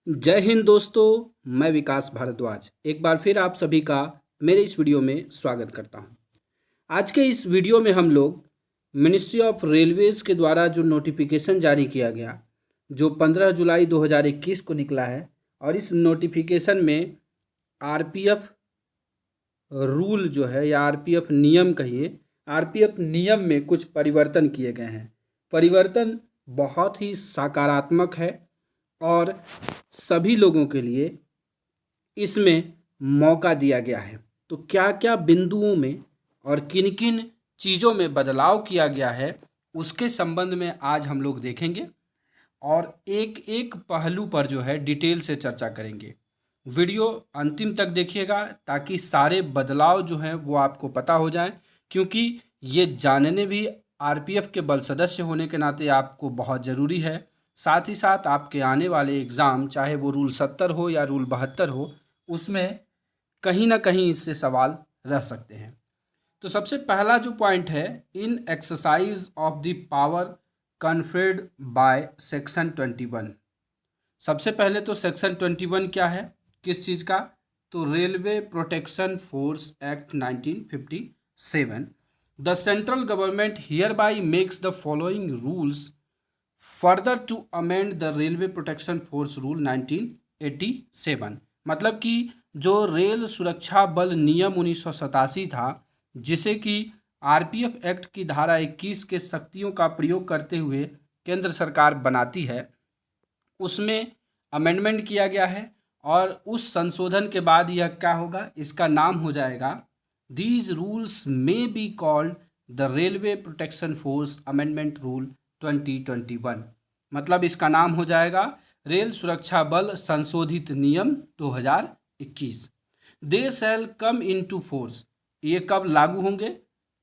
जय हिंद दोस्तों। मैं विकास भारद्वाज एक बार फिर आप सभी का मेरे इस वीडियो में स्वागत करता हूं। आज के इस वीडियो में हम लोग मिनिस्ट्री ऑफ रेलवेज के द्वारा जो नोटिफिकेशन जारी किया गया, जो 15 जुलाई 2021 को निकला है, और इस नोटिफिकेशन में आरपीएफ रूल जो है या आरपीएफ नियम कहिए, आरपीएफ नियम में कुछ परिवर्तन किए गए हैं। परिवर्तन बहुत ही सकारात्मक है और सभी लोगों के लिए इसमें मौका दिया गया है। तो क्या क्या बिंदुओं में और किन किन चीज़ों में बदलाव किया गया है, उसके संबंध में आज हम लोग देखेंगे और एक एक पहलू पर जो है डिटेल से चर्चा करेंगे। वीडियो अंतिम तक देखिएगा ताकि सारे बदलाव जो हैं वो आपको पता हो जाएं, क्योंकि ये जानने भी आरपीएफ के बल सदस्य होने के नाते आपको बहुत ज़रूरी है। साथ ही साथ आपके आने वाले एग्ज़ाम, चाहे वो रूल 70 हो या रूल 72 हो, उसमें कहीं ना कहीं इससे सवाल रह सकते हैं। तो सबसे पहला जो पॉइंट है, in exercise of the power conferred by section 21। सबसे पहले तो सेक्शन 21 क्या है, किस चीज़ का? तो railway protection force act 1957। The central government hereby makes the following rules further to amend the railway protection force rule 1987। मतलब कि जो रेल सुरक्षा बल नियम 1987 था, जिसे कि आरपीएफ एक्ट की धारा 21 के शक्तियों का प्रयोग करते हुए केंद्र सरकार बनाती है, उसमें अमेंडमेंट किया गया है। और उस संशोधन के बाद यह क्या होगा, इसका नाम हो जाएगा, दीज रूल्स में be called the railway protection force amendment rule 2021। मतलब इसका नाम हो जाएगा रेल सुरक्षा बल संशोधित नियम 2021। दे शैल कम इनटू फोर्स, ये कब लागू होंगे?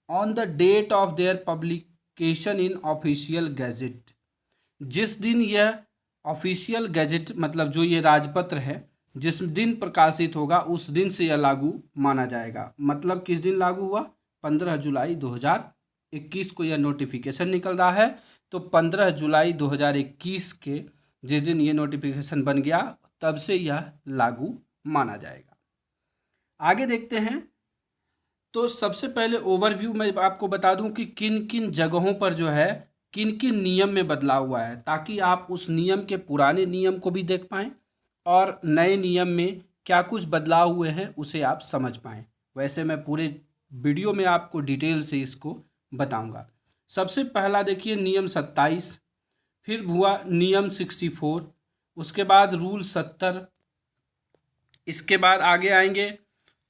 On the date of their publication in official gazette. जिस दिन यह ऑफिशियल गैजेट, मतलब जो ये राजपत्र है, जिस दिन प्रकाशित होगा उस दिन से यह लागू माना जाएगा। मतलब किस दिन लागू हुआ? 15 जुलाई 2021 को यह नोटिफिकेशन निकल रहा है। तो 15 जुलाई 2021 के जिस दिन ये नोटिफिकेशन बन गया, तब से यह लागू माना जाएगा। आगे देखते हैं। तो सबसे पहले ओवरव्यू में आपको बता दूं कि किन किन जगहों पर जो है किन किन नियम में बदलाव हुआ है, ताकि आप उस नियम के पुराने नियम को भी देख पाएँ और नए नियम में क्या कुछ बदलाव हुए हैं उसे आप समझ पाएँ। वैसे मैं पूरे वीडियो में आपको डिटेल से इसको बताऊंगा। सबसे पहला देखिए नियम 27, फिर हुआ नियम 64, उसके बाद रूल 70, इसके बाद आगे आएंगे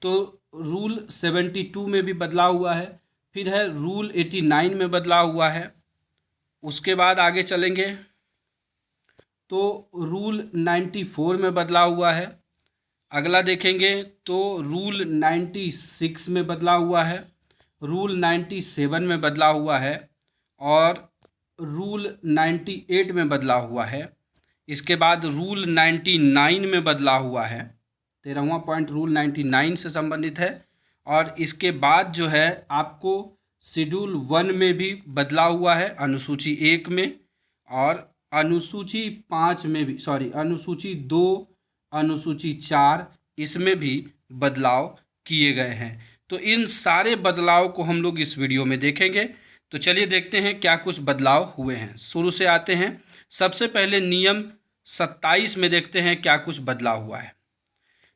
तो रूल 72 में भी बदलाव हुआ है, फिर है रूल 89 में बदलाव हुआ है। उसके बाद आगे चलेंगे तो रूल 94 में बदलाव हुआ है। अगला देखेंगे तो रूल 96 में बदलाव हुआ है, रूल 97 में बदलाव हुआ है और रूल 98 में बदलाव हुआ है। इसके बाद रूल 99 में बदलाव हुआ है। 13वां पॉइंट रूल 99 से संबंधित है। और इसके बाद जो है आपको शेड्यूल 1 में भी बदलाव हुआ है, अनुसूची 1 में, और अनुसूची 5 में भी, अनुसूची 2, अनुसूची 4, इसमें भी बदलाव किए गए हैं। तो इन सारे बदलाव को हम लोग इस वीडियो में देखेंगे। तो चलिए देखते हैं क्या कुछ बदलाव हुए हैं। शुरू से आते हैं। सबसे पहले नियम 27 में देखते हैं क्या कुछ बदलाव हुआ है।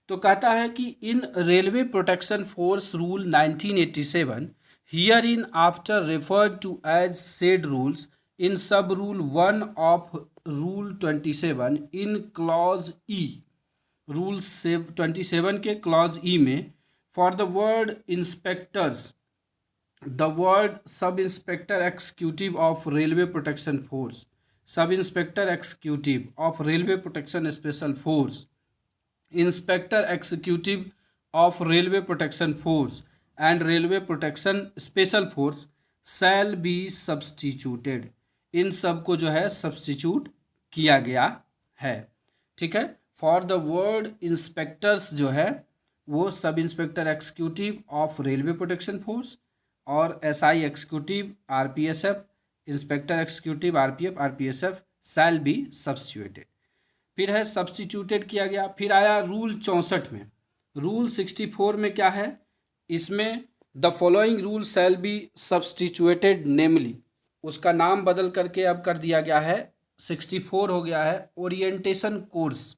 तो कहता है कि in railway protection force rule 1987 hereinafter referred to as said rules in sub rule 1 of rule 27 in clause E, rule 27 के क्लॉज ई में for the word inspectors the word sub inspector executive of railway protection force, sub inspector executive of railway protection special force, inspector executive of railway protection force and railway protection special force shall be substituted. इन सब को जो है substitute किया गया है। ठीक है। For the word inspectors जो है वो sub inspector executive of railway protection force और SI executive RPSF, inspector executive RPF RPSF shall be substituted. फिर है सब्स्टिट्यूटेड किया गया। फिर आया रूल 64 में। रूल 64 में क्या है, इसमें the following rule shall be substituted namely, उसका नाम बदल करके अब कर दिया गया है 64 हो गया है ओरिएंटेशन कोर्स।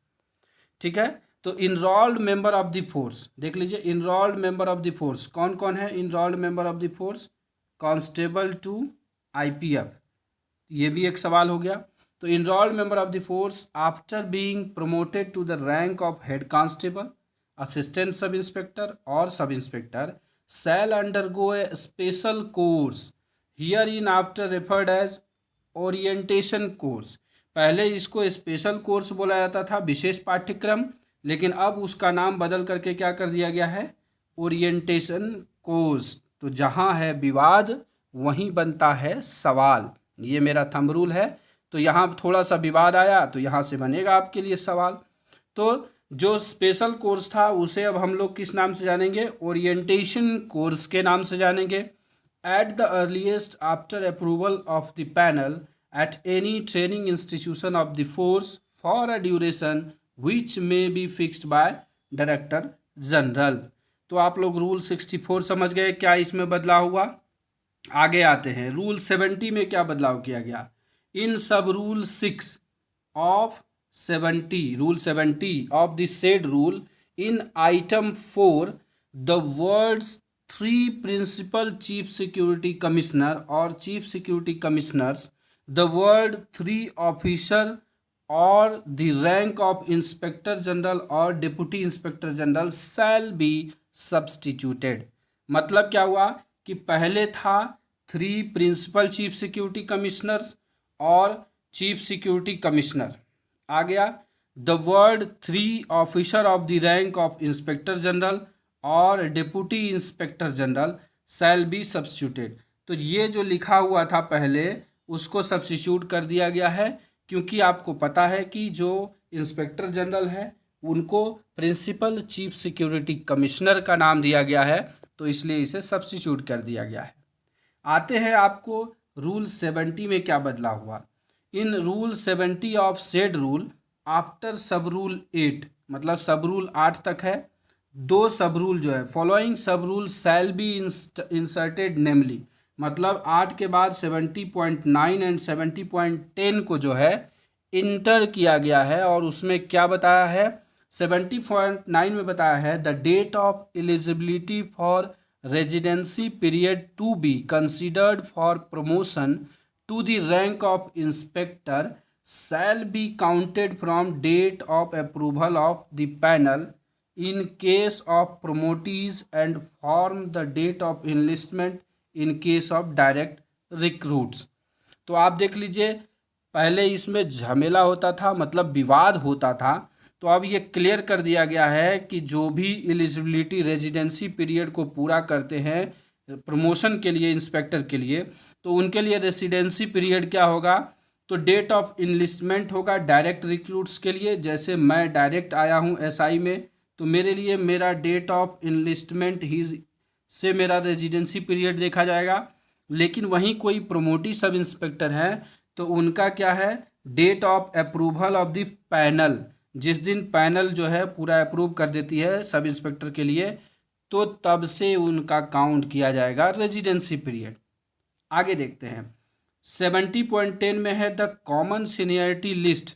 ठीक है, तो enrolled member of the force देख लीजिए, enrolled member of the force कौन कौन है। Enrolled member of the force constable to IPF, ये भी एक सवाल हो गया। तो enrolled member of the force after being promoted to the rank of head constable, assistant sub inspector और sub inspector shall undergo a special course hereinafter referred as orientation course. पहले इसको special course बोला जाता था, विशेष पाठ्यक्रम, लेकिन अब उसका नाम बदल करके क्या कर दिया गया है, ओरिएंटेशन कोर्स। तो जहाँ है विवाद वहीं बनता है सवाल, ये मेरा थंब रूल है। तो यहाँ थोड़ा सा विवाद आया तो यहाँ से बनेगा आपके लिए सवाल। तो जो स्पेशल कोर्स था उसे अब हम लोग किस नाम से जानेंगे, ओरिएंटेशन कोर्स के नाम से जानेंगे। At the earliest after approval of the panel at any training institution of the force for a duration which may be fixed by director general. तो आप लोग रूल 64 समझ गए, क्या इसमें बदलाव हुआ। आगे आते हैं रूल 70 में क्या बदलाव किया गया। In sub rule 6 of 70, rule 70 of the said rule in item 4 the words 3 principal chief security commissioner और chief security commissioners, the word 3 officer और the rank of inspector general और deputy inspector general shall be substituted. मतलब क्या हुआ कि पहले था 3 principal chief security commissioners और चीफ सिक्योरिटी कमिश्नर, आ गया the word 3 officer of the rank of inspector general और deputy inspector general shall be substituted. तो ये जो लिखा हुआ था पहले उसको सब्स्टिट्यूट कर दिया गया है, क्योंकि आपको पता है कि जो इंस्पेक्टर जनरल है उनको प्रिंसिपल चीफ सिक्योरिटी कमिश्नर का नाम दिया गया है, तो इसलिए इसे सब्स्टिट्यूट कर दिया गया है। आते हैं आपको रूल 70 में क्या बदलाव हुआ। In rule 70 of said rule after sub rule 8, मतलब सब रूल 8 तक है, 2 सब रूल जो है following sub rule shall be inserted namely, मतलब 8 के बाद 70.9 एंड 70.10 को जो है इंटर किया गया है। और उसमें क्या बताया है, 70.9 में बताया है the date of eligibility for residency period to be considered for promotion to the rank of inspector shall be counted from date of approval of the panel in case of promotees and from the date of enlistment in case of direct recruits. तो आप देख लीजिए, पहले इसमें झमेला होता था, मतलब विवाद होता था, तो अब ये क्लियर कर दिया गया है कि जो भी एलिजिबिलिटी रेजिडेंसी पीरियड को पूरा करते हैं प्रमोशन के लिए, इंस्पेक्टर के लिए, तो उनके लिए रेजिडेंसी पीरियड क्या होगा, तो डेट ऑफ इनलिस्टमेंट होगा डायरेक्ट रिक्रूट्स के लिए। जैसे मैं डायरेक्ट आया हूँ एसआई में, तो मेरे लिए मेरा डेट ऑफ इनलिस्टमेंट ही से मेरा रेजिडेंसी पीरियड देखा जाएगा। लेकिन वहीं कोई प्रोमोटी सब इंस्पेक्टर है तो उनका क्या है, date of approval of the panel, जिस दिन पैनल जो है पूरा अप्रूव कर देती है सब इंस्पेक्टर के लिए, तो तब से उनका काउंट किया जाएगा रेजिडेंसी पीरियड। आगे देखते हैं 70.10 में है the common seniority list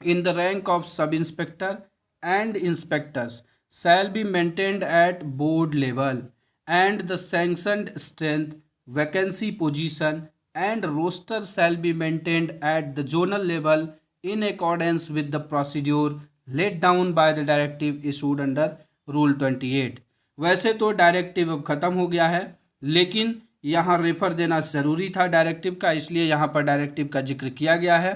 in the rank of सब inspector and inspectors shall be maintained eight board level and the sanctioned strength vacancy position and roster shall be maintained at the zonal level in accordance with the procedure laid down by the directive issued under Rule 28। वैसे तो directive अब ख़त्म हो गया है, लेकिन यहाँ refer देना ज़रूरी था डायरेक्टिव का, इसलिए यहाँ पर डायरेक्टिव का जिक्र किया गया है।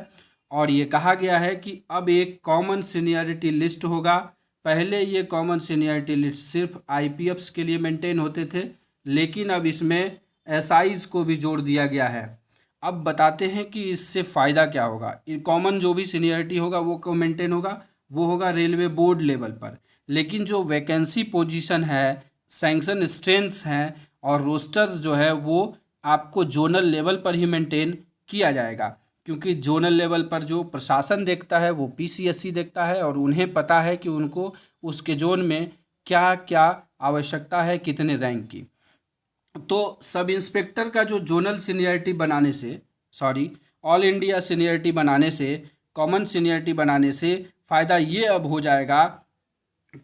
और ये कहा गया है कि अब एक कॉमन सीनियरिटी लिस्ट होगा। पहले ये कॉमन सीनियरिटी लिस्ट सिर्फ आईपीएफ्स के लिए मेंटेन होते थे, लेकिन अब इसमें एसआईज को भी जोड़ दिया गया है। अब बताते हैं कि इससे फ़ायदा क्या होगा। कॉमन जो भी सीनियरिटी होगा वो को मेंटेन होगा, वो होगा रेलवे बोर्ड लेवल पर, लेकिन जो वैकेंसी पोजीशन है, सैंक्शन स्ट्रेंथ्स हैं और रोस्टर्स जो है वो आपको जोनल लेवल पर ही मेंटेन किया जाएगा। क्योंकि जोनल लेवल पर जो प्रशासन देखता है वो पीसीएससी देखता है और उन्हें पता है कि उनको उसके जोन में क्या क्या आवश्यकता है, कितने रैंक की। तो सब इंस्पेक्टर का जो जोनल सीनियरिटी बनाने से, सॉरी, ऑल इंडिया सीनियरिटी बनाने से, कॉमन सीनियरिटी बनाने से फ़ायदा ये अब हो जाएगा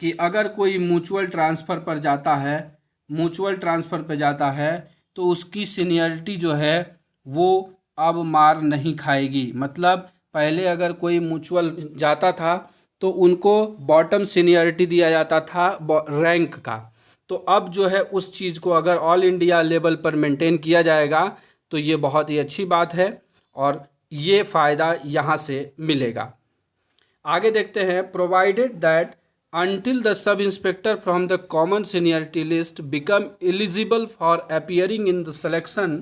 कि अगर कोई म्यूचुअल ट्रांसफ़र पर जाता है, म्यूचुअल ट्रांसफ़र पर जाता है तो उसकी सीनियरिटी जो है वो अब मार नहीं खाएगी। मतलब पहले अगर कोई म्यूचुअल जाता था तो उनको बॉटम सीनियरिटी दिया जाता था रैंक का। तो अब जो है उस चीज़ को अगर ऑल इंडिया लेवल पर मेंटेन किया जाएगा तो ये बहुत ही अच्छी बात है और ये फ़ायदा यहाँ से मिलेगा। आगे देखते हैं, provided that until the sub inspector from the common seniority list become eligible for appearing in the selection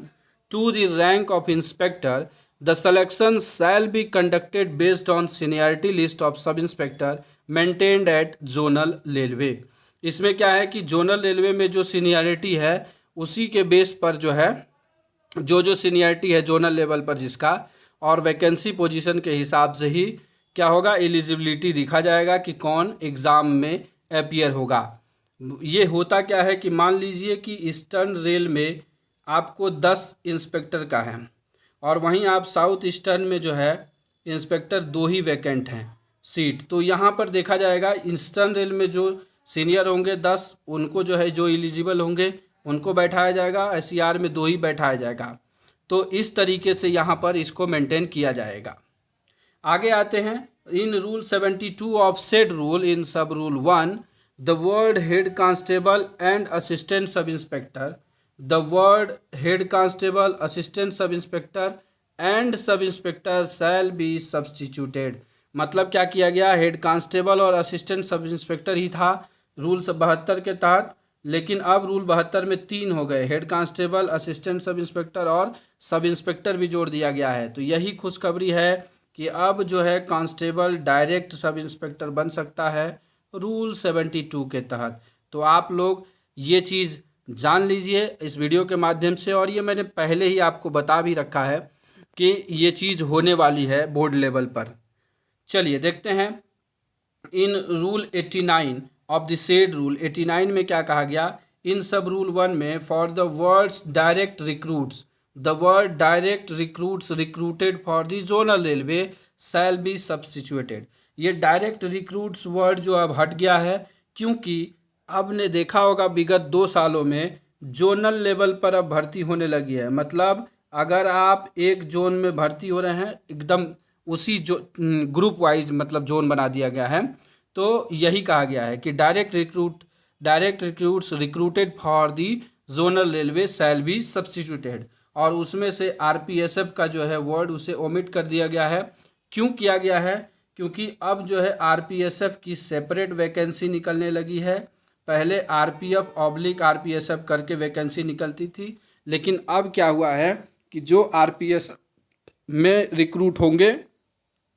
to the rank of inspector, the selection shall be conducted based on seniority list of sub inspector maintained at zonal railway। इसमें क्या है कि zonal railway में जो seniority है उसी के base पर जो है जो सीनियरिटी है जोनल लेवल पर जिसका, और वैकेंसी पोजीशन के हिसाब से ही क्या होगा, एलिजिबिलिटी दिखा जाएगा कि कौन एग्ज़ाम में अपीयर होगा। ये होता क्या है कि मान लीजिए कि ईस्टर्न रेल में आपको 10 इंस्पेक्टर का है और वहीं आप साउथ ईस्टर्न में जो है इंस्पेक्टर 2 ही वैकेंट हैं सीट। तो यहाँ पर देखा जाएगा ईस्टर्न रेल में जो सीनियर होंगे 10, उनको जो है जो एलिजिबल होंगे उनको बैठाया जाएगा, एससीआर में 2 ही बैठाया जाएगा। तो इस तरीके से यहाँ पर इसको मेंटेन किया जाएगा। आगे आते हैं, in rule 72 of said rule in sub rule 1 the word head constable and assistant sub inspector, the word head constable, assistant sub inspector and sub inspector shall be substituted. मतलब क्या किया गया, हेड कांस्टेबल और assistant sub inspector ही था rule 72 के तहत, लेकिन अब रूल 72 में 3 हो गए, head constable, assistant sub inspector और सब इंस्पेक्टर भी जोड़ दिया गया है। तो यही खुशखबरी है कि अब जो है कांस्टेबल डायरेक्ट सब इंस्पेक्टर बन सकता है रूल 72 के तहत। तो आप लोग ये चीज़ जान लीजिए इस वीडियो के माध्यम से, और ये मैंने पहले ही आपको बता भी रखा है कि ये चीज़ होने वाली है बोर्ड लेवल पर। चलिए देखते हैं, in rule 89 of the said rule 89 में क्या कहा गया, इन सब रूल 1 में for the words direct recruits, the word direct recruits recruited for the zonal railway shell be substituted. ये डायरेक्ट रिक्रूट्स वर्ड जो अब हट गया है, क्योंकि अब ने देखा होगा विगत 2 सालों में जोनल लेवल पर अब भर्ती होने लगी है। मतलब अगर आप एक जोन में भर्ती हो रहे हैं एकदम उसी जो ग्रुप वाइज मतलब जोन बना दिया गया है, तो यही कहा गया है कि direct recruits recruited for the zonal railway shell be substituted, और उसमें से आरपीएसएफ का जो है वर्ड उसे ओमिट कर दिया गया है। क्यों किया गया है, क्योंकि अब जो है आरपीएसएफ की सेपरेट वैकेंसी निकलने लगी है। पहले आरपीएफ ऑब्लिक आरपीएसएफ करके वैकेंसी निकलती थी, लेकिन अब क्या हुआ है कि जो आरपीएस में रिक्रूट होंगे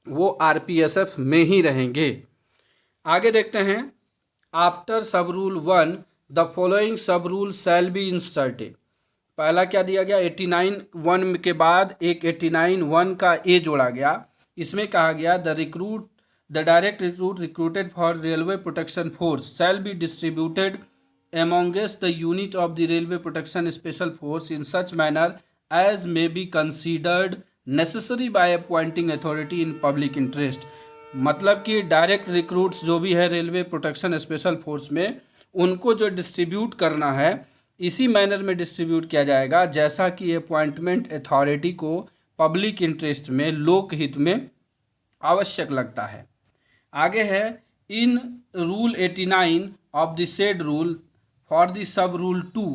वो आरपीएसएफ में ही रहेंगे। आगे देखते हैं, after sub rule 1 the following sub rule shall be inserted. पहला क्या दिया गया, 89(1) के बाद एक 89(1) का ए जोड़ा गया। इसमें कहा गया the direct recruit recruited for railway protection force shall be distributed amongst the unit of the railway protection special force in such manner as may be considered necessary by appointing authority in public interest। मतलब कि direct recruits जो भी है railway protection special force में, उनको जो distribute करना है इसी मैनर में डिस्ट्रीब्यूट किया जाएगा जैसा कि अपॉइंटमेंट अथॉरिटी को पब्लिक इंटरेस्ट में, लोकहित में आवश्यक लगता है। आगे है, in rule 89 of the said rule for the sub rule 2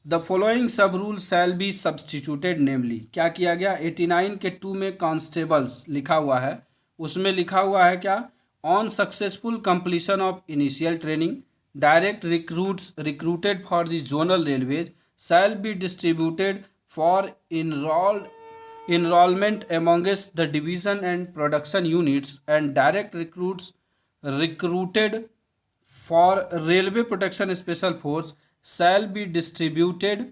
the following sub rule shall be substituted namely. क्या किया गया, 89 के 2 में कॉन्स्टेबल्स लिखा हुआ है, उसमें लिखा हुआ है क्या, on successful completion of initial training direct recruits recruited for the zonal railways shall be distributed for enrollment amongst the division and production units, and direct recruits recruited for railway protection special force shall be distributed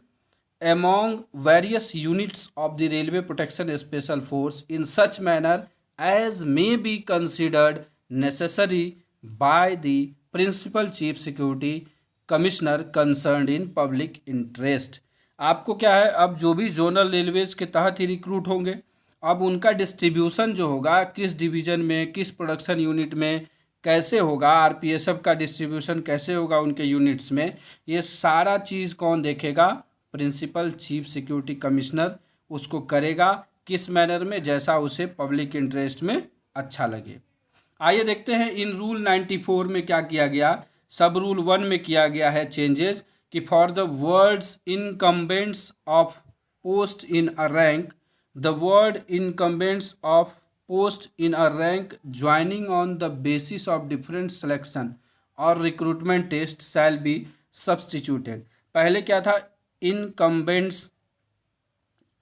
among various units of the Railway Protection Special Force in such manner as may be considered necessary by the Principal Chief Security Commissioner concerned in public interest। आपको क्या है, अब जो भी zonal railways के तहत ही recruit होंगे, अब उनका डिस्ट्रीब्यूशन जो होगा किस डिवीज़न में, किस प्रोडक्शन यूनिट में कैसे होगा, आरपीएसएफ का डिस्ट्रीब्यूशन कैसे होगा उनके यूनिट्स में, ये सारा चीज़ कौन देखेगा? प्रिंसिपल चीफ सिक्योरिटी कमिश्नर उसको करेगा। किस मैनर में? जैसा उसे पब्लिक इंटरेस्ट में अच्छा लगे। आइए देखते हैं इन रूल 94 में क्या किया गया। सब रूल 1 में किया गया है चेंजेस कि for the words incumbents of post in a rank, the word incumbents of post in a rank joining on the basis of different selection और recruitment test shall be substituted. पहले क्या था? Incumbents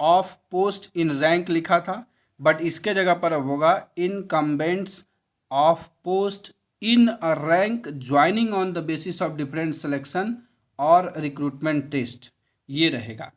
of post in rank लिखा था, but इसके जगह पर अब होगा incumbents of post in a rank joining on the basis of different selection और रिक्रूटमेंट टेस्ट, ये रहेगा।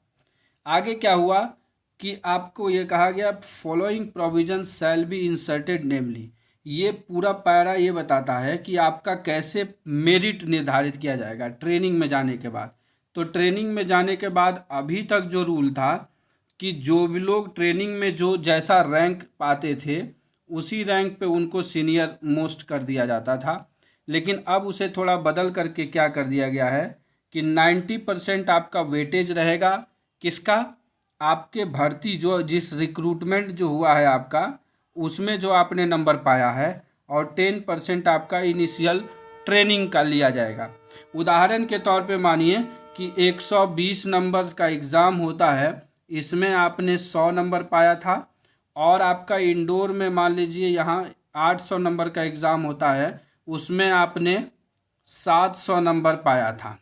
आगे क्या हुआ कि आपको ये कहा गया following provision shall be inserted namely. ये पूरा पैरा ये बताता है कि आपका कैसे मेरिट निर्धारित किया जाएगा ट्रेनिंग में जाने के बाद। तो ट्रेनिंग में जाने के बाद अभी तक जो रूल था कि जो भी लोग ट्रेनिंग में जो जैसा रैंक पाते थे उसी रैंक पे उनको सीनियर मोस्ट कर दिया जाता था, लेकिन अब उसे थोड़ा बदल करके क्या कर दिया गया है कि 90% आपका वेटेज रहेगा। किसका? आपके भर्ती जो जिस रिक्रूटमेंट जो हुआ है आपका उसमें जो आपने नंबर पाया है, और 10% आपका इनिशियल ट्रेनिंग का लिया जाएगा। उदाहरण के तौर पे मानिए कि 120 नंबर का एग्ज़ाम होता है, इसमें आपने 100 नंबर पाया था, और आपका इंडोर में मान लीजिए यहाँ 800 नंबर का एग्ज़ाम होता है, उसमें आपने 700 नंबर पाया था।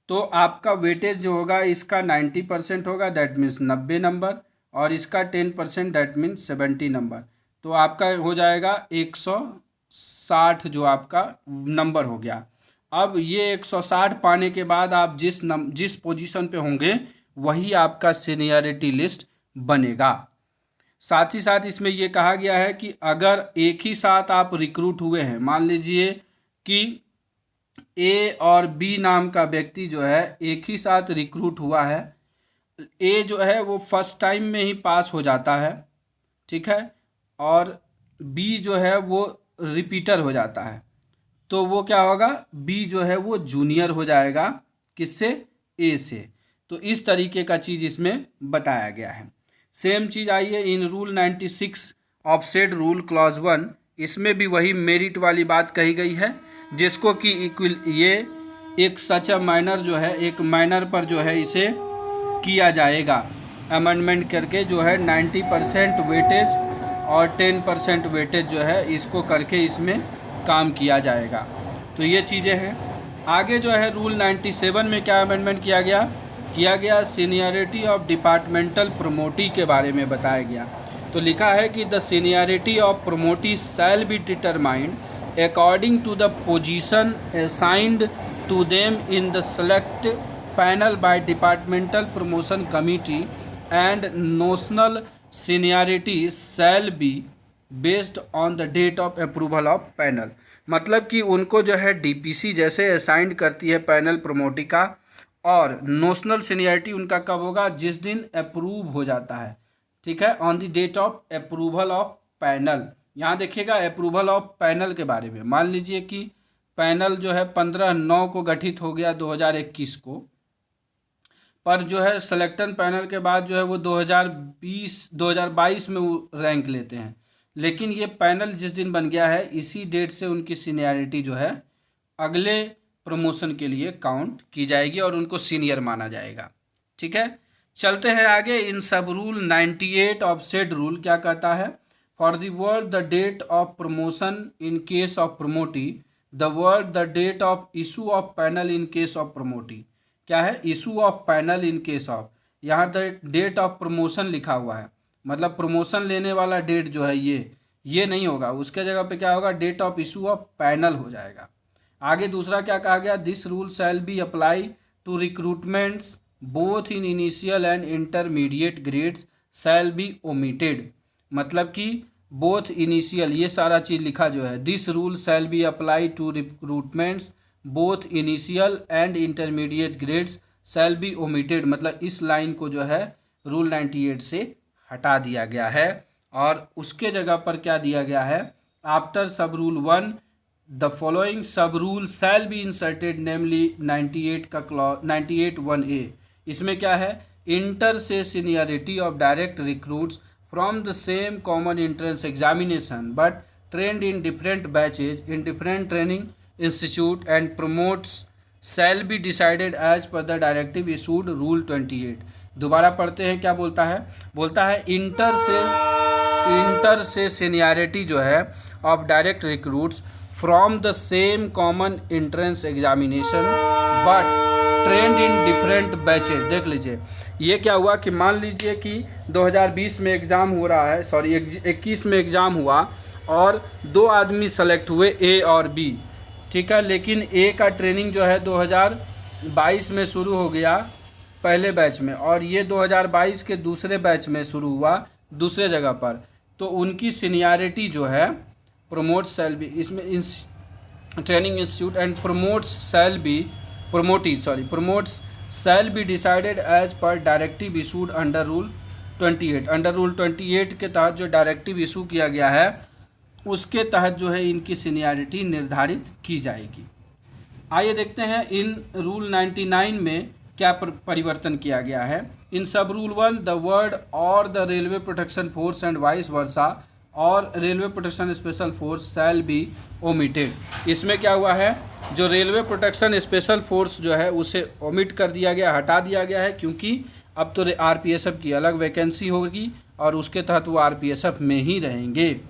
तो आपका वेटेज जो होगा इसका 90% होगा, दैट मीन्स 90 नंबर, और इसका 10% दैट मीन्स 70 नंबर। तो आपका हो जाएगा 160 जो आपका नंबर हो गया। अब ये 160 पाने के बाद आप जिस पोजीशन पे होंगे वही आपका सीनियरिटी लिस्ट बनेगा। साथ ही साथ इसमें ये कहा गया है कि अगर एक ही साथ आप रिक्रूट हुए हैं, मान लीजिए कि ए और बी नाम का व्यक्ति जो है एक ही साथ रिक्रूट हुआ है, ए जो है वो फर्स्ट टाइम में ही पास हो जाता है, ठीक है, और बी जो है वो रिपीटर हो जाता है, तो वो क्या होगा? बी जो है वो जूनियर हो जाएगा। किससे? ए से। तो इस तरीके का चीज़ इसमें बताया गया है। सेम चीज़ आइए in rule 96 offset rule clause 1, इसमें भी वही मेरिट वाली बात कही गई है, जिसको कि ये एक सच माइनर जो है, एक माइनर पर जो है इसे किया जाएगा अमेंडमेंट करके, जो है 90% वेटेज और 10% वेटेज जो है इसको करके इसमें काम किया जाएगा। तो ये चीज़ें हैं। आगे जो है रूल 97 में क्या अमेंडमेंट किया गया सीनियरिटी ऑफ डिपार्टमेंटल प्रमोटी के बारे में बताया गया। तो लिखा है कि the seniority of promotee shall be determined according to the position assigned to them in the select panel by departmental promotion committee and notional seniority shall be based on the date of approval of panel. मतलब कि उनको जो है DPC जैसे assigned करती है panel प्रमोटी का, और नोशनल सीनियरिटी उनका कब होगा? जिस दिन अप्रूव हो जाता है, ठीक है, on the date of approval of panel. यहाँ देखिएगा अप्रूवल ऑफ पैनल के बारे में, मान लीजिए कि पैनल जो है 15/9 को गठित हो गया 2021 को, पर जो है सिलेक्शन पैनल के बाद जो है वो 2022 में वो रैंक लेते हैं, लेकिन ये पैनल जिस दिन बन गया है इसी डेट से उनकी सीनियरिटी जो है अगले प्रमोशन के लिए काउंट की जाएगी और उनको सीनियर माना जाएगा। ठीक है, चलते हैं आगे। इन sub rule 98 of said rule क्या कहता है? For the word the date of promotion in case of promotee, the word the date of issue of panel in case of promotee. क्या है? Issue of panel in case of, यहाँ the date of promotion लिखा हुआ है, मतलब promotion लेने वाला date जो है ये नहीं होगा, उसके जगह पे क्या होगा? Date of issue of panel हो जाएगा। आगे दूसरा क्या कहा गया? This rule shall be apply to recruitments both in initial and intermediate grades shall be omitted. मतलब कि बोथ इनिशियल, ये सारा चीज़ लिखा जो है, this rule shall be apply to recruitments both initial and intermediate grades shall be omitted. मतलब इस line को जो है रूल 98 से हटा दिया गया है और उसके जगह पर क्या दिया गया है, after sub rule 1 the following sub rule shall be inserted, namely 98 का क्लॉज 98(1)(a). इसमें क्या है, inter se seniority of direct recruits from the same common entrance examination but trained in different batches in different training institute and promotes shall be decided as per the directive issued rule 28। दोबारा पढ़ते हैं, क्या बोलता है inter se seniority जो है of direct recruits from the same common entrance examination but trained in different batches. देख लीजिए, ये क्या हुआ कि मान लीजिए कि 2020 में एग्ज़ाम हो रहा है, सॉरी 21 में एग्ज़ाम हुआ और 2 आदमी सेलेक्ट हुए, ए और बी, ठीक है। लेकिन ए का ट्रेनिंग जो है 2022 में शुरू हो गया पहले बैच में और ये 2022 के दूसरे बैच में शुरू हुआ दूसरे जगह पर, तो उनकी सीनियरिटी जो है प्रमोट शैल बी, इसमें training institute and promotes shall be decided as per directive issued under rule 28। Under rule 28 के तहत जो डायरेक्टिव इशू किया गया है उसके तहत जो है इनकी सीनियरिटी निर्धारित की जाएगी। आइए देखते हैं इन रूल 99 में क्या परिवर्तन किया गया है। In sub rule 1 the word और the railway protection force and vice versa और railway protection special force shall be omitted. इसमें क्या हुआ है, जो रेलवे प्रोटेक्शन स्पेशल फोर्स जो है उसे ओमिट कर दिया गया, हटा दिया गया है, क्योंकि अब तो आरपीएसएफ की अलग वैकेंसी होगी और उसके तहत वो आरपीएसएफ में ही रहेंगे।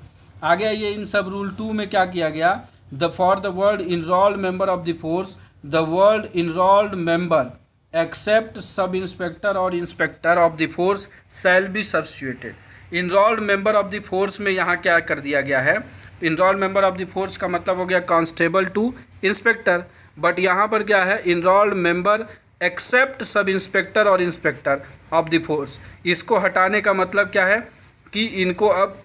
आगे आइए, इन सब रूल 2 में क्या किया गया, the for the word enrolled member of the force the word enrolled member except sub inspector और inspector of the force shall be substituted. Enrolled member of the force में यहाँ क्या कर दिया गया है, enrolled member of the force का मतलब हो गया कांस्टेबल टू इंस्पेक्टर, बट यहाँ पर क्या है, enrolled member except sub inspector और इंस्पेक्टर ऑफ द फोर्स। इसको हटाने का मतलब क्या है कि इनको अब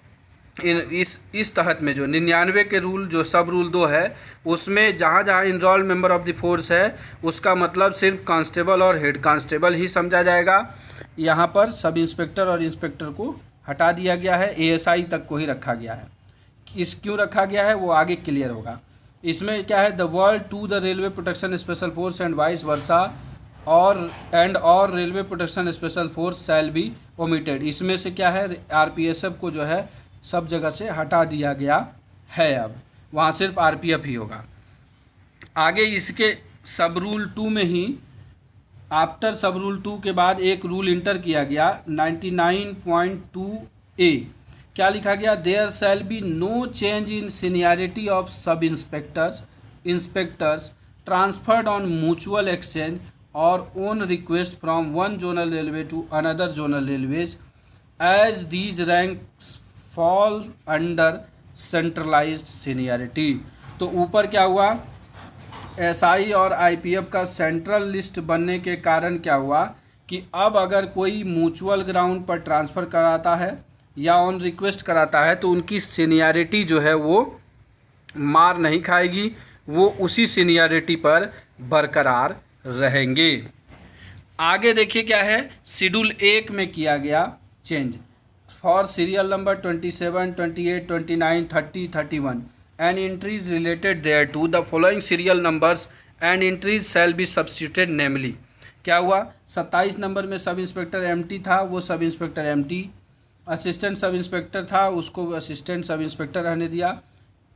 इस तहत में जो 99 के रूल जो सब रूल 2 है उसमें जहाँ जहाँ enrolled member of the force है उसका मतलब सिर्फ कांस्टेबल और हेड कांस्टेबल ही समझा जाएगा। यहाँ पर सब इंस्पेक्टर और इंस्पेक्टर को हटा दिया गया है, एएसआई तक को ही रखा गया है। इस क्यों रखा गया है वो आगे क्लियर होगा। इसमें क्या है, the word to the railway protection special force and vice versa और railway protection special force shall be omitted. इसमें से क्या है, आरपीएसएफ को जो है सब जगह से हटा दिया गया है, अब वहाँ सिर्फ आरपीएफ ही होगा। आगे इसके सब रूल 2 में ही आफ्टर सब रूल 2 के बाद एक रूल इंटर किया गया 99.2(a). क्या लिखा गया, there shall be no change in seniority of sub inspectors transferred on mutual exchange और on request from one zonal railway to another zonal railways as these ranks fall under centralised seniority. तो ऊपर क्या हुआ, SI और IPF का central list बनने के कारण क्या हुआ कि अब अगर कोई म्यूचुअल ग्राउंड पर ट्रांसफ़र कराता है या ऑन रिक्वेस्ट कराता है तो उनकी सीनियरिटी जो है वो मार नहीं खाएगी, वो उसी सीनियरिटी पर बरकरार रहेंगे। आगे देखिए क्या है, शेड्यूल 1 में किया गया change for serial number 27, 28, 29, 30, 31 and entries related thereto the following serial numbers and entries shall be substituted namely। क्या हुआ, 27 नंबर में सब इंस्पेक्टर एमटी था, वो sub inspector empty, assistant sub inspector था उसको असिस्टेंट सब इंस्पेक्टर रहने दिया।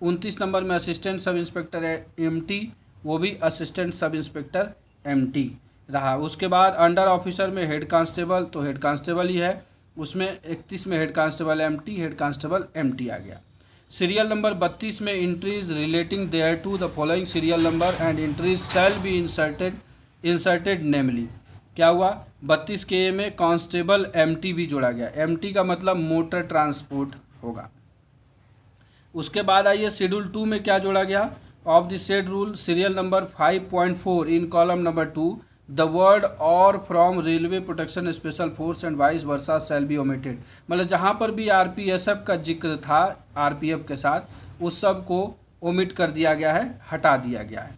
29 नंबर में असिस्टेंट सब इंस्पेक्टर एमटी, वो भी असिस्टेंट सब इंस्पेक्टर एमटी रहा। उसके बाद अंडर ऑफिसर में हेड कांस्टेबल, तो हेड कांस्टेबल ही है, उसमें 31 में head constable MT, head constable MT आ गया। सीरियल नंबर 32 में entries relating thereto the following serial number and entries shall be inserted namely. क्या हुआ, 32 के में कांस्टेबल एमटी भी जोड़ा गया, एमटी का मतलब मोटर ट्रांसपोर्ट होगा। उसके बाद आइए शेड्यूल 2 में क्या जोड़ा गया, of the said rule serial number 5.4 in column number 2 the word और from railway protection special force and vice versa shall be omitted. मतलब जहाँ पर भी आरपीएसएफ का जिक्र था आरपीएफ के साथ, उस सब को ओमिट कर दिया गया है, हटा दिया गया है।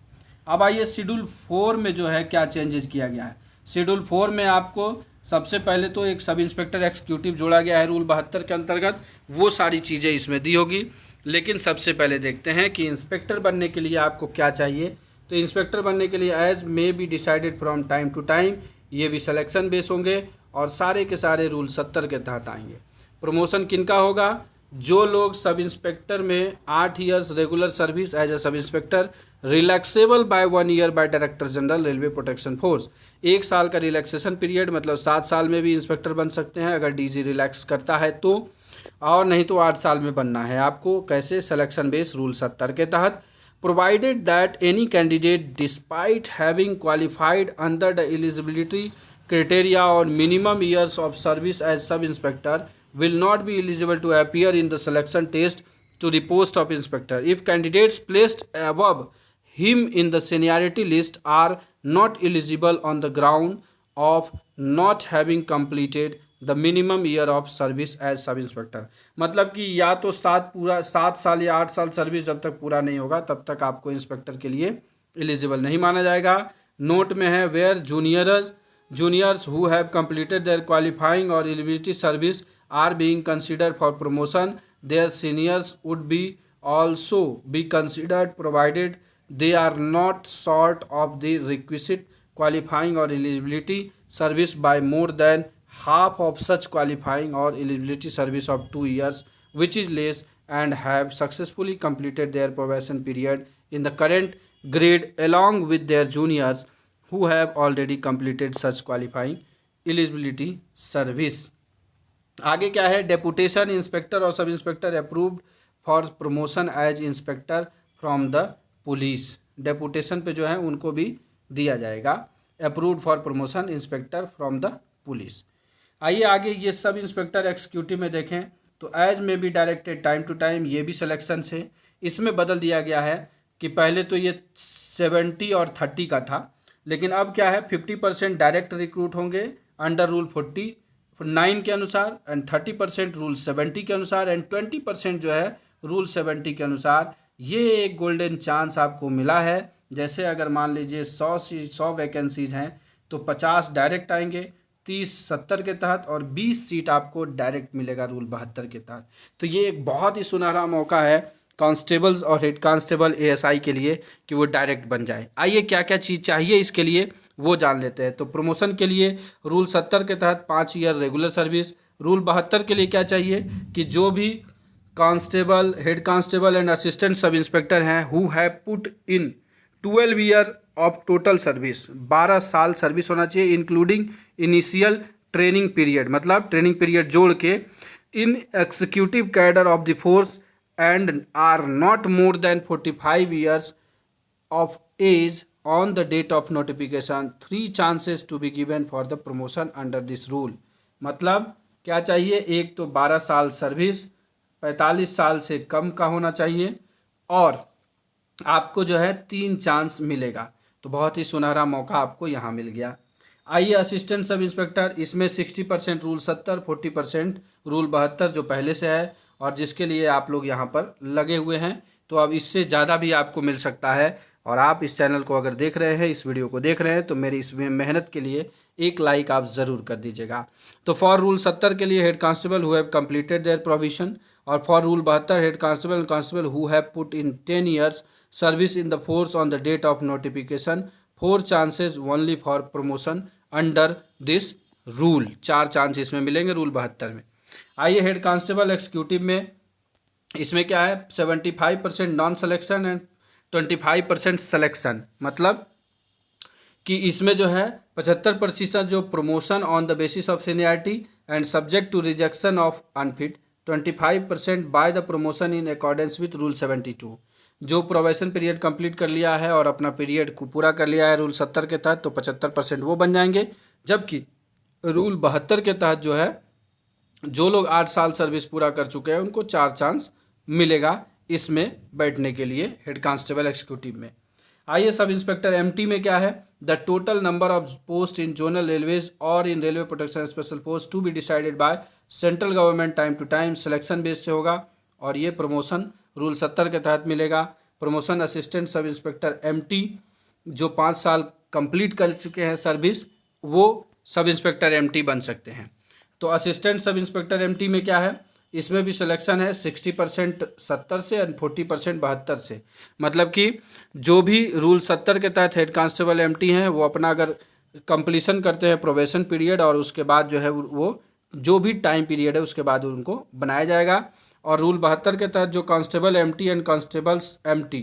अब आइए शेड्यूल 4 में जो है क्या चेंजेस किया गया है। शेड्यूल 4 में आपको सबसे पहले तो एक सब इंस्पेक्टर एक्जीक्यूटिव जोड़ा गया है रूल 72 के अंतर्गत, वो सारी चीज़ें इसमें दी होगी। लेकिन सबसे पहले देखते हैं कि इंस्पेक्टर बनने के लिए आपको क्या चाहिए। तो इंस्पेक्टर बनने के लिए as may be decided from time to time, ये भी सिलेक्शन बेस होंगे और सारे के सारे रूल 70 के तहत आएंगे। प्रमोशन किनका होगा? जो लोग सब इंस्पेक्टर में 8 years regular service as a sub inspector, relaxable by 1 year by director general railway protection force. 1 साल का रिलैक्सेशन पीरियड, मतलब 7 साल में भी इंस्पेक्टर बन सकते हैं अगर डीजी रिलैक्स करता है तो, और नहीं तो 8 साल में बनना है आपको। कैसे? सिलेक्शन बेस रूल 70 के तहत। Provided that any candidate despite having qualified under the eligibility criteria or minimum years of service as sub inspector will not be eligible to appear in the selection test to the post of inspector if candidates placed above him in the seniority list are not eligible on the ground of not having completed the minimum year of service as sub inspector। मतलब कि या तो 7 साल या 8 साल service जब तक पूरा नहीं होगा तब तक आपको इंस्पेक्टर के लिए एलिजिबल नहीं माना जाएगा। नोट में है where juniors who have completed their qualifying or eligibility service are being considered for promotion, their seniors would be also be considered provided they are not short of the requisite qualifying or eligibility service by more than half of such qualifying or eligibility service of 2 years which is less and have successfully completed their probation period in the current grade along with their juniors who have already completed such qualifying eligibility service। आगे क्या है? Deputation inspector और sub inspector approved for promotion as inspector from the police. Deputation पे जो है उनको भी दिया जाएगा approved for promotion inspector from the police. आइए आगे ये सब इंस्पेक्टर एक्जीक्यूटिव में देखें तो एज में भी डायरेक्टेड टाइम टू टाइम, ये भी सिलेक्शन से। इसमें बदल दिया गया है कि पहले तो ये 70 और 30 का था, लेकिन अब क्या है 50% डायरेक्ट रिक्रूट होंगे अंडर रूल 49 के अनुसार एंड 30% रूल 70 के अनुसार एंड 20% जो है रूल 70 के अनुसार। ये एक गोल्डन चांस आपको मिला है। जैसे अगर मान लीजिए 100 वैकेंसीज हैं तो 50 डायरेक्ट आएंगे, 30 70 के तहत और 20 सीट आपको डायरेक्ट मिलेगा रूल 72 के तहत। तो ये एक बहुत ही सुनहरा मौका है कांस्टेबल्स और हेड कांस्टेबल एएसआई के लिए कि वो डायरेक्ट बन जाए। आइए क्या क्या चीज़ चाहिए इसके लिए वो जान लेते हैं। तो प्रमोशन के लिए रूल 70 के तहत 5 ईयर रेगुलर सर्विस। रूल 72 के लिए क्या चाहिए कि जो भी constable, head constable and assistant sub inspector हैं who have put in 12 year of total service, 12 साल सर्विस होना चाहिए इंक्लूडिंग इनिशियल ट्रेनिंग पीरियड, मतलब ट्रेनिंग पीरियड जोड़ के, in executive cadre of the force and are not more than 45 years of age on the date of notification, 3 chances to be given for the promotion under this rule। मतलब क्या चाहिए? एक तो 12 साल service, 45 साल से कम का होना चाहिए और आपको जो है 3 चांस मिलेगा। तो बहुत ही सुनहरा मौका आपको यहाँ मिल गया। आइए असिस्टेंट सब इंस्पेक्टर, इसमें 60% रूल 70, 40% रूल 72 जो पहले से है और जिसके लिए आप लोग यहाँ पर लगे हुए हैं। तो अब इससे ज़्यादा भी आपको मिल सकता है। और आप इस चैनल को अगर देख रहे हैं, इस वीडियो को देख रहे हैं, तो मेरी इस मेहनत के लिए एक लाइक आप ज़रूर कर दीजिएगा। तो फॉर रूल 70 के लिए head constable who have completed their provision, और for rule 72 head constable who have put in 10 years service in the force on the date of notification, 4 chances only for promotion under this rule. 4 chance इसमें मिलेंगे rule 72 में। आइए head constable executive में, इसमें क्या है 75% non selection and 25% selection. मतलब कि इसमें जो है 75% जो promotion on the basis of seniority and subject to rejection of unfit, 25% by the promotion in accordance with rule 72। जो प्रोबेशन पीरियड कंप्लीट कर लिया है और अपना पीरियड को पूरा कर लिया है रूल 70 के तहत, तो 75% वो बन जाएंगे। जबकि रूल 72 के तहत जो है जो लोग 8 साल सर्विस पूरा कर चुके हैं उनको 4 चांस मिलेगा इसमें बैठने के लिए हेड कांस्टेबल एक्जीक्यूटिव में। आइए सब इंस्पेक्टर एमटी में क्या है the total number of post in zonal railways और in railway protection special force to be decided by central government time to time, selection base से होगा। और ये प्रमोशन रूल 70 के तहत मिलेगा। Promotion assistant sub inspector MT जो 5 साल कंप्लीट कर चुके हैं सर्विस, वो सब इंस्पेक्टर MT बन सकते हैं। तो असिस्टेंट सब इंस्पेक्टर MT में क्या है, इसमें भी सिलेक्शन है 60% 70 से और 40% 72 से। मतलब कि जो भी रूल 70 के तहत हेड कांस्टेबल MT हैं वो अपना अगर कंप्लीशन करते हैं प्रोबेशन पीरियड, और उसके बाद जो है वो जो भी टाइम पीरियड है उसके बाद उनको बनाया जाएगा। और रूल 72 के तहत जो constable MT and constables MT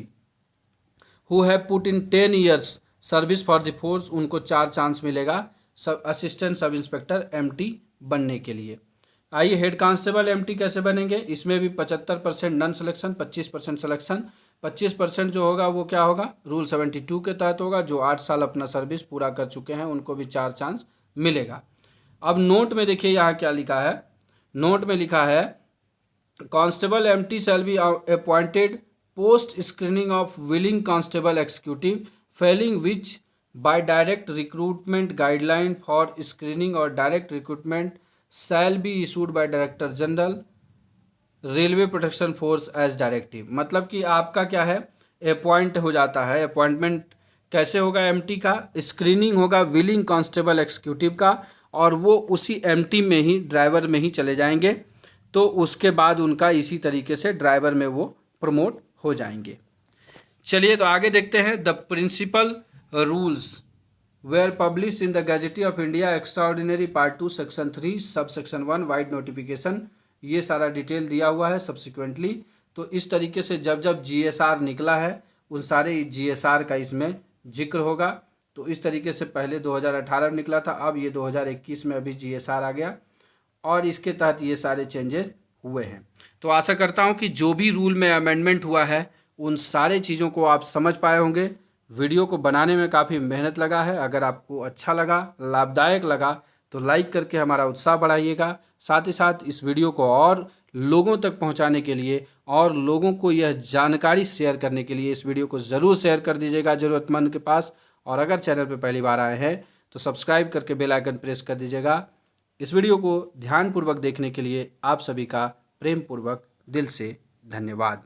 who have put in 10 years service for the force, उनको 4 चांस मिलेगा सब असिस्टेंट सब इंस्पेक्टर MT बनने के लिए। आइए हेड कांस्टेबल MT कैसे बनेंगे। इसमें भी 75% नन सिलेक्शन, 25% सिलेक्शन। 25% जो होगा वो क्या होगा, रूल 72 के तहत होगा। जो 8 साल अपना सर्विस पूरा कर चुके हैं उनको भी 4 चांस मिलेगा। अब नोट में देखिए यहाँ क्या लिखा है। नोट में लिखा है constable MT shall be appointed post screening of willing constable executive failing which by direct recruitment guideline for screening और direct recruitment shall be issued by director general railway protection force as directive. मतलब कि आपका क्या है, appoint हो जाता है। Appointment कैसे होगा, MT का स्क्रीनिंग होगा विलिंग कांस्टेबल एग्जीक्यूटिव का, और वो उसी MT में ही ड्राइवर में ही चले जाएंगे। तो उसके बाद उनका इसी तरीके से ड्राइवर में वो प्रमोट हो जाएंगे। चलिए तो आगे देखते हैं। The principal rules were published in the gazette of India extraordinary part 2 section 3 sub section 1 wide notification, ये सारा डिटेल दिया हुआ है सब्सिक्वेंटली। तो इस तरीके से जब जब GSR निकला है उन सारे GSR का इसमें जिक्र होगा। तो इस तरीके से पहले 2018 में निकला था, अब ये 2021 में अभी GSR आ गया और इसके तहत ये सारे चेंजेस हुए हैं। तो आशा करता हूँ कि जो भी रूल में अमेंडमेंट हुआ है उन सारे चीज़ों को आप समझ पाए होंगे। वीडियो को बनाने में काफ़ी मेहनत लगा है। अगर आपको अच्छा लगा, लाभदायक लगा तो लाइक करके हमारा उत्साह बढ़ाइएगा। साथ ही साथ इस वीडियो को और लोगों तक पहुंचाने के लिए और लोगों को यह जानकारी शेयर करने के लिए इस वीडियो को ज़रूर शेयर कर दीजिएगा ज़रूरतमंद के पास। और अगर चैनल पर पहली बार आए हैं तो सब्सक्राइब करके बेल आइकन प्रेस कर दीजिएगा। इस वीडियो को ध्यानपूर्वक देखने के लिए आप सभी का प्रेमपूर्वक दिल से धन्यवाद।